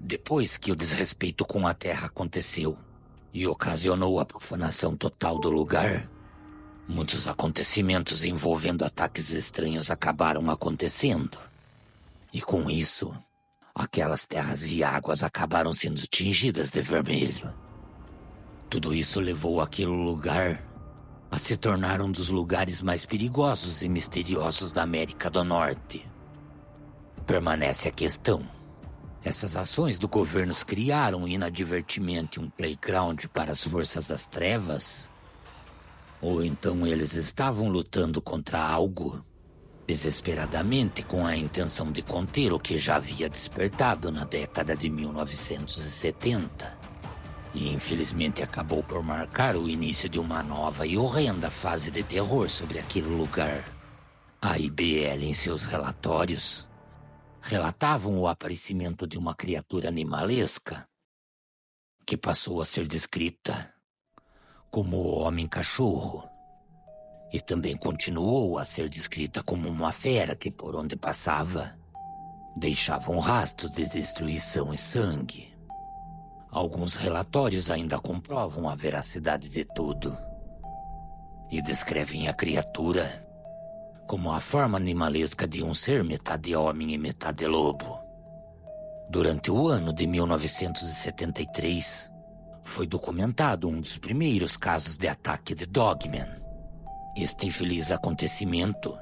Depois que o desrespeito com a terra aconteceu e ocasionou a profanação total do lugar, muitos acontecimentos envolvendo ataques estranhos acabaram acontecendo. E com isso, aquelas terras e águas acabaram sendo tingidas de vermelho. Tudo isso levou aquele lugar a se tornar um dos lugares mais perigosos e misteriosos da América do Norte. Permanece a questão: essas ações do governo criaram inadvertidamente um playground para as forças das trevas? Ou então eles estavam lutando contra algo desesperadamente com a intenção de conter o que já havia despertado na década de 1970 e infelizmente acabou por marcar o início de uma nova e horrenda fase de terror sobre aquele lugar. A IBL, em seus relatórios, relatavam o aparecimento de uma criatura animalesca que passou a ser descrita como o Homem-Cachorro e também continuou a ser descrita como uma fera que, por onde passava, deixava um rastro de destruição e sangue. Alguns relatórios ainda comprovam a veracidade de tudo e descrevem a criatura como a forma animalesca de um ser metade homem e metade lobo. Durante o ano de 1973, foi documentado um dos primeiros casos de ataque de Dogman. Este infeliz acontecimento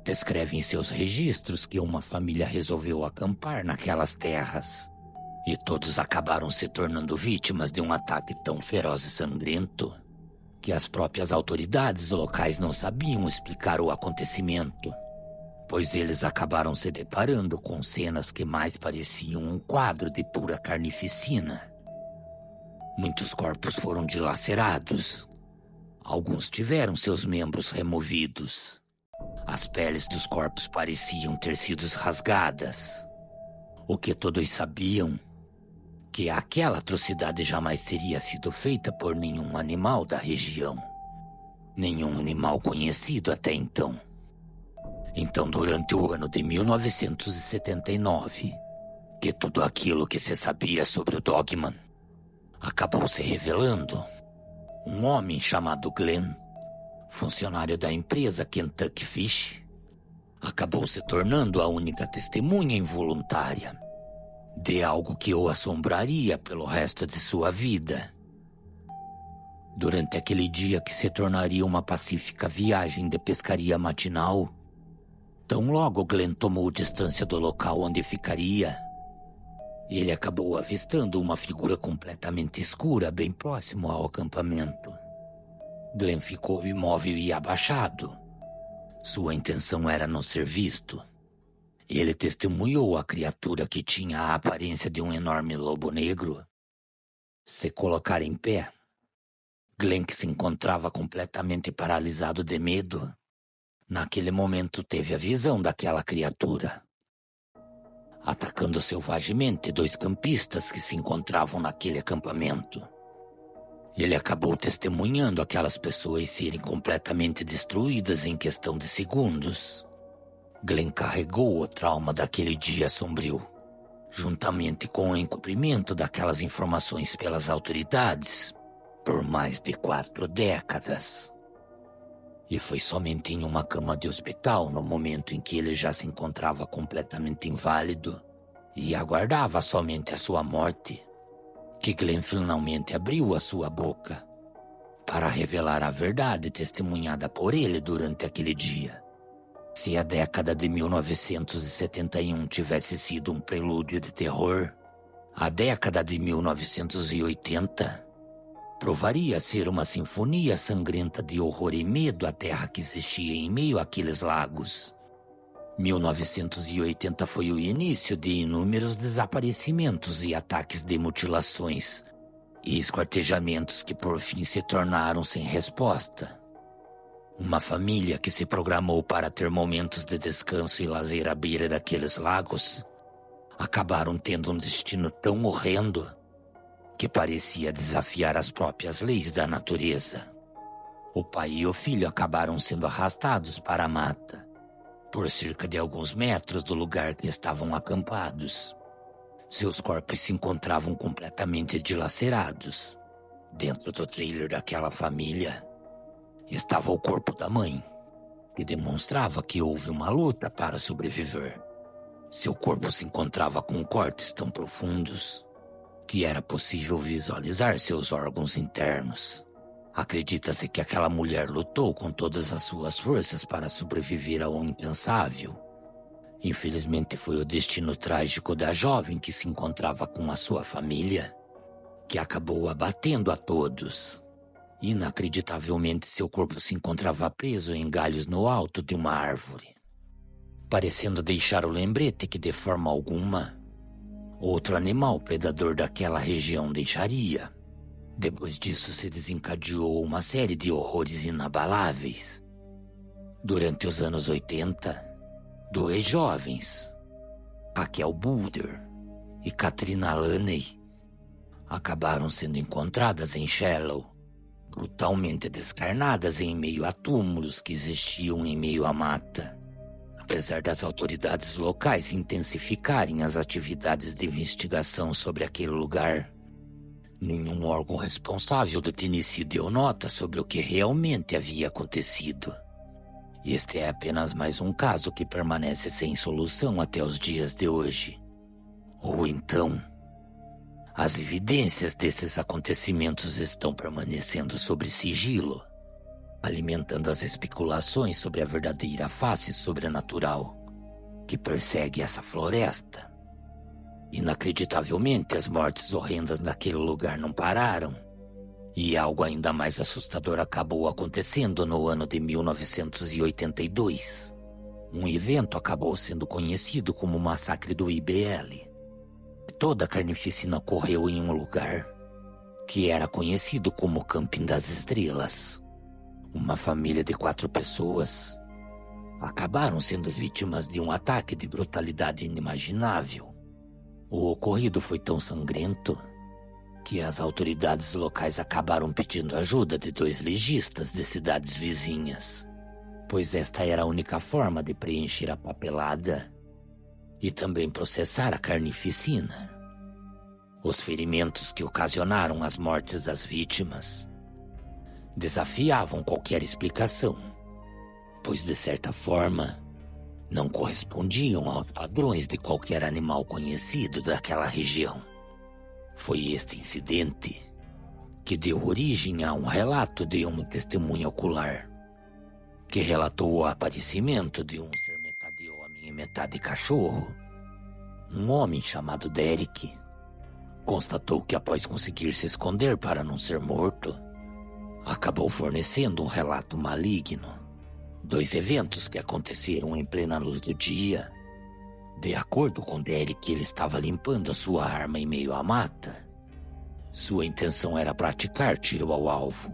descreve em seus registros que uma família resolveu acampar naquelas terras e todos acabaram se tornando vítimas de um ataque tão feroz e sangrento que as próprias autoridades locais não sabiam explicar o acontecimento, pois eles acabaram se deparando com cenas que mais pareciam um quadro de pura carnificina. Muitos corpos foram dilacerados. Alguns tiveram seus membros removidos. As peles dos corpos pareciam ter sido rasgadas. O que todos sabiam que aquela atrocidade jamais teria sido feita por nenhum animal da região. Nenhum animal conhecido até então. Então, durante o ano de 1979, que tudo aquilo que se sabia sobre o Dogman acabou se revelando. Um homem chamado Glenn, funcionário da empresa Kentucky Fish, acabou se tornando a única testemunha involuntária de algo que o assombraria pelo resto de sua vida. Durante aquele dia que se tornaria uma pacífica viagem de pescaria matinal, tão logo Glenn tomou distância do local onde ficaria, ele acabou avistando uma figura completamente escura bem próximo ao acampamento. Glenn ficou imóvel e abaixado. Sua intenção era não ser visto. Ele testemunhou a criatura que tinha a aparência de um enorme lobo negro se colocar em pé. Glenn, que se encontrava completamente paralisado de medo, naquele momento teve a visão daquela criatura, atacando selvagemente 2 campistas que se encontravam naquele acampamento. Ele acabou testemunhando aquelas pessoas serem completamente destruídas em questão de segundos. Glenn carregou o trauma daquele dia sombrio, juntamente com o encobrimento daquelas informações pelas autoridades, por mais de 4 décadas. E foi somente em uma cama de hospital, no momento em que ele já se encontrava completamente inválido e aguardava somente a sua morte, que Glenn finalmente abriu a sua boca para revelar a verdade testemunhada por ele durante aquele dia. Se a década de 1971 tivesse sido um prelúdio de terror, a década de 1980 provaria ser uma sinfonia sangrenta de horror e medo à terra que existia em meio àqueles lagos. 1980 foi o início de inúmeros desaparecimentos e ataques de mutilações e esquartejamentos que por fim se tornaram sem resposta. Uma família que se programou para ter momentos de descanso e lazer à beira daqueles lagos acabaram tendo um destino tão horrendo que parecia desafiar as próprias leis da natureza. O pai e o filho acabaram sendo arrastados para a mata, por cerca de alguns metros do lugar que estavam acampados. Seus corpos se encontravam completamente dilacerados. Dentro do trailer daquela família estava o corpo da mãe, que demonstrava que houve uma luta para sobreviver. Seu corpo se encontrava com cortes tão profundos que era possível visualizar seus órgãos internos. Acredita-se que aquela mulher lutou com todas as suas forças para sobreviver ao impensável. Infelizmente foi o destino trágico da jovem que se encontrava com a sua família que acabou abatendo a todos. Inacreditavelmente, seu corpo se encontrava preso em galhos no alto de uma árvore, parecendo deixar o lembrete que, de forma alguma, outro animal predador daquela região deixaria. Depois disso, se desencadeou uma série de horrores inabaláveis. Durante os anos 80, 2 jovens, Raquel Boulder e Katrina Laney, acabaram sendo encontradas em Shallow, brutalmente descarnadas em meio a túmulos que existiam em meio à mata. Apesar das autoridades locais intensificarem as atividades de investigação sobre aquele lugar, nenhum órgão responsável do Tennessee deu nota sobre o que realmente havia acontecido. Este é apenas mais um caso que permanece sem solução até os dias de hoje. Ou então, as evidências desses acontecimentos estão permanecendo sob sigilo, alimentando as especulações sobre a verdadeira face sobrenatural que persegue essa floresta. Inacreditavelmente, as mortes horrendas naquele lugar não pararam, e algo ainda mais assustador acabou acontecendo no ano de 1982. Um evento acabou sendo conhecido como o Massacre do IBL. Toda a carnificina ocorreu em um lugar que era conhecido como Camping das Estrelas. Uma família de 4 pessoas acabaram sendo vítimas de um ataque de brutalidade inimaginável. O ocorrido foi tão sangrento que as autoridades locais acabaram pedindo ajuda de 2 legistas de cidades vizinhas, pois esta era a única forma de preencher a papelada e também processar a carnificina. Os ferimentos que ocasionaram as mortes das vítimas desafiavam qualquer explicação, pois de certa forma não correspondiam aos padrões de qualquer animal conhecido daquela região. Foi este incidente que deu origem a um relato de uma testemunha ocular, que relatou o aparecimento de um ser metade homem e metade cachorro. Um homem chamado Derek constatou que, após conseguir se esconder para não ser morto, acabou fornecendo um relato maligno. 2 eventos que aconteceram em plena luz do dia. De acordo com Derek, ele estava limpando a sua arma em meio à mata. Sua intenção era praticar tiro ao alvo.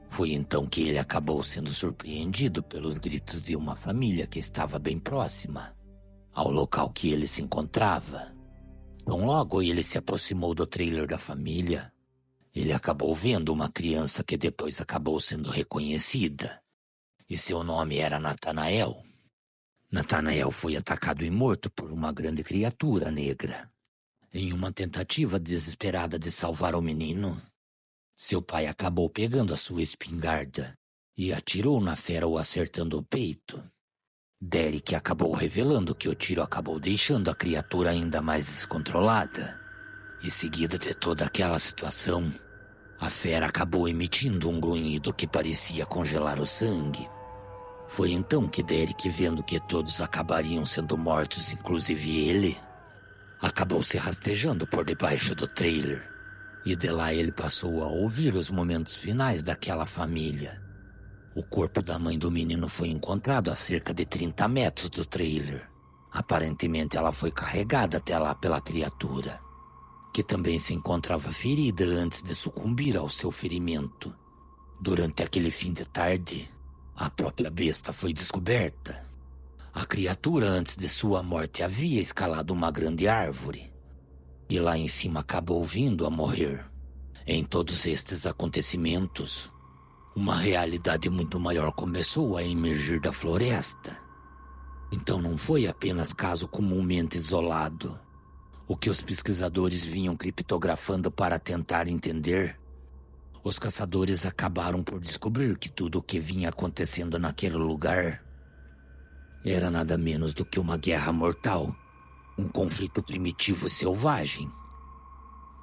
Foi então que ele acabou sendo surpreendido pelos gritos de uma família que estava bem próxima ao local que ele se encontrava. Tão logo ele se aproximou do trailer da família, ele acabou vendo uma criança que depois acabou sendo reconhecida, e seu nome era Nathanael. Nathanael foi atacado e morto por uma grande criatura negra. Em uma tentativa desesperada de salvar o menino, seu pai acabou pegando a sua espingarda e atirou na fera, o acertando o peito. Derek acabou revelando que o tiro acabou deixando a criatura ainda mais descontrolada. E seguida de toda aquela situação, a fera acabou emitindo um grunhido que parecia congelar o sangue. Foi então que Derek, vendo que todos acabariam sendo mortos, inclusive ele, acabou se rastejando por debaixo do trailer. E de lá ele passou a ouvir os momentos finais daquela família. O corpo da mãe do menino foi encontrado a cerca de 30 metros do trailer. Aparentemente ela foi carregada até lá pela criatura, que também se encontrava ferida antes de sucumbir ao seu ferimento. Durante aquele fim de tarde, a própria besta foi descoberta. A criatura, antes de sua morte, havia escalado uma grande árvore e lá em cima acabou vindo a morrer. Em todos estes acontecimentos, uma realidade muito maior começou a emergir da floresta. Então não foi apenas caso comumente isolado, o que os pesquisadores vinham criptografando para tentar entender, os caçadores acabaram por descobrir que tudo o que vinha acontecendo naquele lugar era nada menos do que uma guerra mortal, um conflito primitivo e selvagem,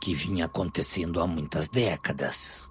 que vinha acontecendo há muitas décadas.